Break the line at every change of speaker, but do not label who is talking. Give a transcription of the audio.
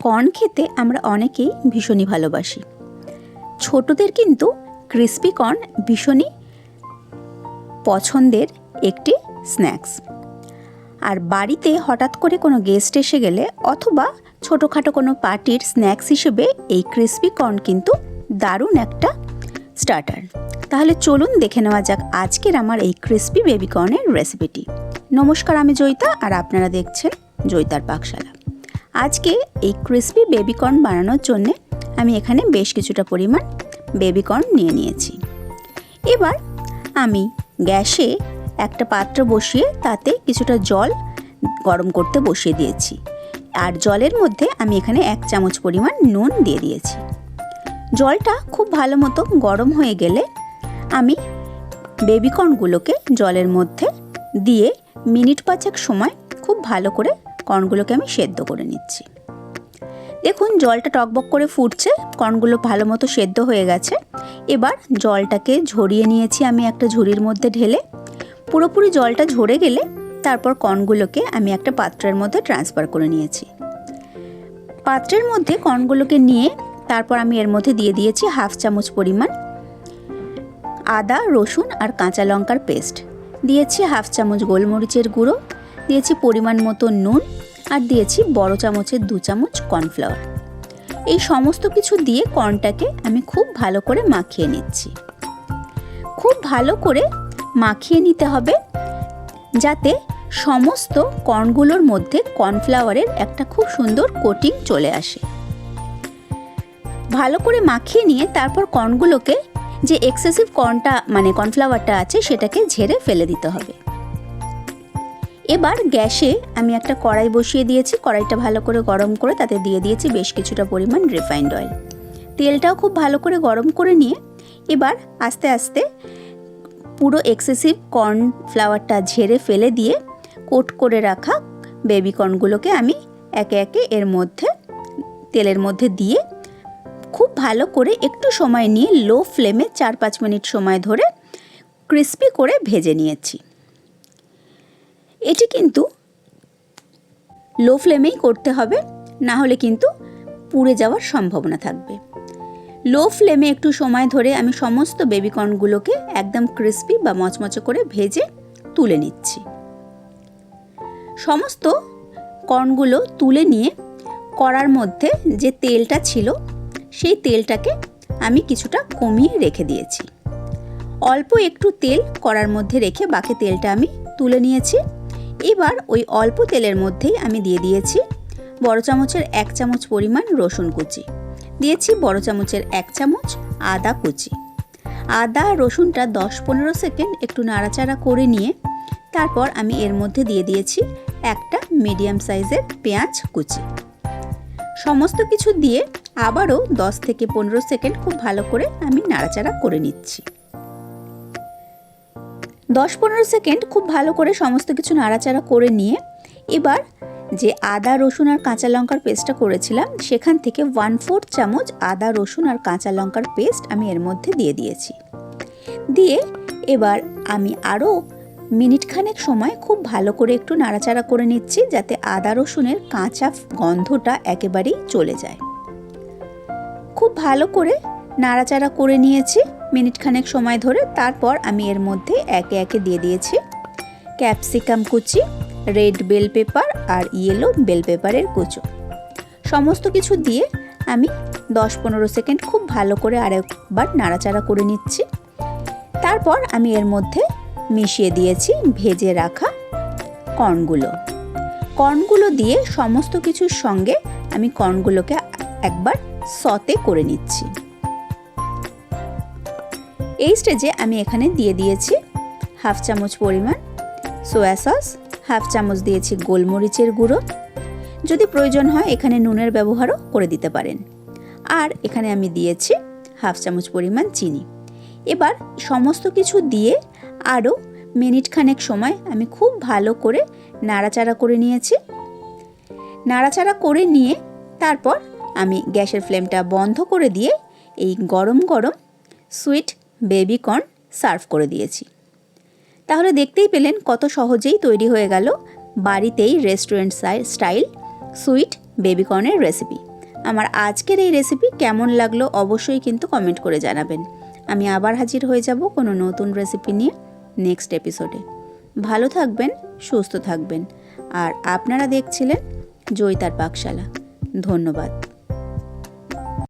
Corn খেতে আমরা অনেকেই ভীষণই ভালোবাসি। ছোটদের কিন্তু ক্রিস্পি কর্ন ভীষণই পছন্দের একটি স্ন্যাক্স। আর বাড়িতে হঠাৎ করে কোনো গেস্ট এসে গেলে অথবা ছোটোখাটো কোনো পার্টির স্ন্যাক্স হিসেবে এই ক্রিস্পি কর্ন কিন্তু দারুণ একটা স্টার্টার। তাহলে চলুন দেখে নেওয়া যাক আজকের আমার এই ক্রিস্পি বেবি কর্নের রেসিপিটি। নমস্কার, আমি জয়িতা আর আপনারা দেখছেন জয়িতার পাকশালা। আজকে এই ক্রিস্পি বেবি কর্ন বানানোর জন্যে আমি এখানে বেশ কিছুটা পরিমাণ বেবি কর্ন নিয়ে নিয়েছি। এবার আমি গ্যাসে একটা পাত্র বসিয়ে তাতে কিছুটা জল গরম করতে বসিয়ে দিয়েছি। আর জলের মধ্যে আমি এখানে 1 চামচ পরিমাণ নুন দিয়ে দিয়েছি। জলটা খুব ভালো মতো গরম হয়ে গেলে আমি বেবি কর্নগুলোকে জলের মধ্যে দিয়ে মিনিট 5 সময় খুব ভালো করে কর্নগুলোকে আমি সেদ্ধ করে নিচ্ছি। দেখুন জলটা টকবক করে ফুটছে, কর্নগুলো ভালো মতো সেদ্ধ হয়ে গেছে। এবার জলটাকে ঝরিয়ে নিয়েছি আমি একটা ঝুড়ির মধ্যে ঢেলে। পুরোপুরি জলটা ঝরে গেলে তারপর কর্নগুলোকে আমি একটা পাত্রের মধ্যে ট্রান্সফার করে নিয়েছি। পাত্রের মধ্যে কর্নগুলোকে নিয়ে তারপর আমি এর মধ্যে দিয়ে দিয়েছি 1/2 চামচ পরিমাণ আদা, রসুন আর কাঁচা লঙ্কার পেস্ট, দিয়েছি 1/2 চামচ গোলমরিচের গুঁড়ো, দিয়েছি পরিমাণ মতো নুন আর দিয়েছি বড় চামচের 2 চামচ কর্নফ্লাওয়ার। এই সমস্ত কিছু দিয়ে কর্নটাকে আমি খুব ভালো করে মাখিয়ে নিচ্ছি। খুব ভালো করে মাখিয়ে নিতে হবে যাতে সমস্ত কর্নগুলোর মধ্যে কর্নফ্লাওয়ারের একটা খুব সুন্দর কোটিং চলে আসে। ভালো করে মাখিয়ে নিয়ে তারপর কর্নগুলোকে যে এক্সেসিভ কর্নফ্লাওয়ারটা আছে সেটাকে ঝেড়ে ফেলে দিতে হবে। এবার গ্যাসে আমি একটা কড়াই বসিয়ে দিয়েছি। কড়াইটা ভালো করে গরম করে তাতে দিয়ে দিয়েছি বেশ কিছুটা পরিমাণ রিফাইন্ড অয়েল। তেলটাও খুব ভালো করে গরম করে নিয়ে এবার আস্তে আস্তে পুরো এক্সেসিভ কর্নফ্লাওয়ারটা ঝেড়ে ফেলে দিয়ে কোট করে রাখা বেবি কর্নগুলোকে আমি একে একে এর মধ্যে তেলের মধ্যে দিয়ে খুব ভালো করে একটু সময় নিয়ে লো ফ্লেমে 4-5 মিনিট সময় ধরে ক্রিস্পি করে ভেজে নিয়েছি। এটি কিন্তু লো ফ্লেমেই করতে হবে, না হলে কিন্তু পুড়ে যাওয়ার সম্ভাবনা থাকবে। লো ফ্লেমে একটু সময় ধরে আমি সমস্ত বেবি কর্নগুলোকে একদম ক্রিস্পি বা মচমচে করে ভেজে তুলে নিচ্ছি। সমস্ত কর্নগুলো তুলে নিয়ে কড়ার মধ্যে যে তেলটা ছিল সেই তেলটাকে আমি কিছুটা কমিয়ে রেখে দিয়েছি। অল্প একটু তেল কড়ার মধ্যে রেখে বাকি তেলটা আমি তুলে নিয়েছি। এবার ওই অল্প তেলের মধ্যেই আমি দিয়ে দিয়েছি বড় চামচের 1 চামচ পরিমাণ রসুন কুচি, দিয়েছি বড় চামচের 1 চামচ আদা কুচি। আদা রসুনটা 10-15 সেকেন্ড একটু নাড়াচাড়া করে নিয়ে তারপর আমি এর মধ্যে দিয়ে দিয়েছি একটা মিডিয়াম সাইজের পেঁয়াজ কুচি। সমস্ত কিছু দিয়ে আবারও 10-15 সেকেন্ড খুব ভালো করে আমি নাড়াচাড়া করে নিচ্ছি। 10-15 সেকেন্ড খুব ভালো করে সমস্ত কিছু নাড়াচাড়া করে নিয়ে এবার যে আদা রসুন আর কাঁচা লঙ্কার পেস্টটা করেছিলাম সেখান থেকে 1/4 চামচ আদা রসুন আর কাঁচা লঙ্কার পেস্ট আমি এর মধ্যে দিয়ে দিয়েছি। দিয়ে এবার আমি আরও মিনিট খানেক সময় খুব ভালো করে একটু নাড়াচাড়া করে নিচ্ছি যাতে আদা রসুনের কাঁচা গন্ধটা একেবারেই চলে যায়। খুব ভালো করে নাড়াচাড়া করে নিয়েছি মিনিট খানেক সময় ধরে। তারপর আমি এর মধ্যে একে একে দিয়ে দিয়েছি ক্যাপসিকাম কুচি, রেড বেল পেপার আর ইয়েলো বেল পেপারের কুচো। সমস্ত কিছু দিয়ে আমি 10-15 সেকেন্ড খুব ভালো করে আরেকবার নাড়াচাড়া করে নিচ্ছি। তারপর আমি এর মধ্যে মিশিয়ে দিয়েছি ভেজে রাখা কর্নগুলো দিয়ে সমস্ত কিছুর সঙ্গে আমি কর্নগুলোকে একবার সতে করে নিচ্ছি। এই স্টেজে আমি এখানে দিয়ে দিয়েছি 1/2 চামচ পরিমাণ সোয়া সস, 1/2 চামচ দিয়েছি গোলমরিচের গুঁড়ো, যদি প্রয়োজন হয় এখানে নুনের ব্যবহারও করে দিতে পারেন। আর এখানে আমি দিয়েছি 1/2 চামচ পরিমাণ চিনি। এবার সমস্ত কিছু দিয়ে আরও মিনিট খানেক সময় আমি খুব ভালো করে নাড়াচাড়া করে নিয়েছি। নাড়াচাড়া করে নিয়ে তারপর আমি গ্যাসের ফ্লেমটা বন্ধ করে দিয়ে এই গরম গরম সুইট বেবি কর্ন সার্ভ করে দিয়েছি। তাহলে দেখতেই পেলেন কত সহজেই তৈরি হয়ে গেল বাড়িতেই রেস্টুরেন্ট স্টাইল সুইট বেবি কর্নের রেসিপি। আমার আজকের এই রেসিপি কেমন লাগলো অবশ্যই কিন্তু কমেন্ট করে জানাবেন। আমি আবার হাজির হয়ে যাব কোনো নতুন রেসিপি নিয়ে নেক্সট এপিসোডে। ভালো থাকবেন, সুস্থ থাকবেন। আর আপনারা দেখছিলেন জয়িতার পাকশালা। ধন্যবাদ।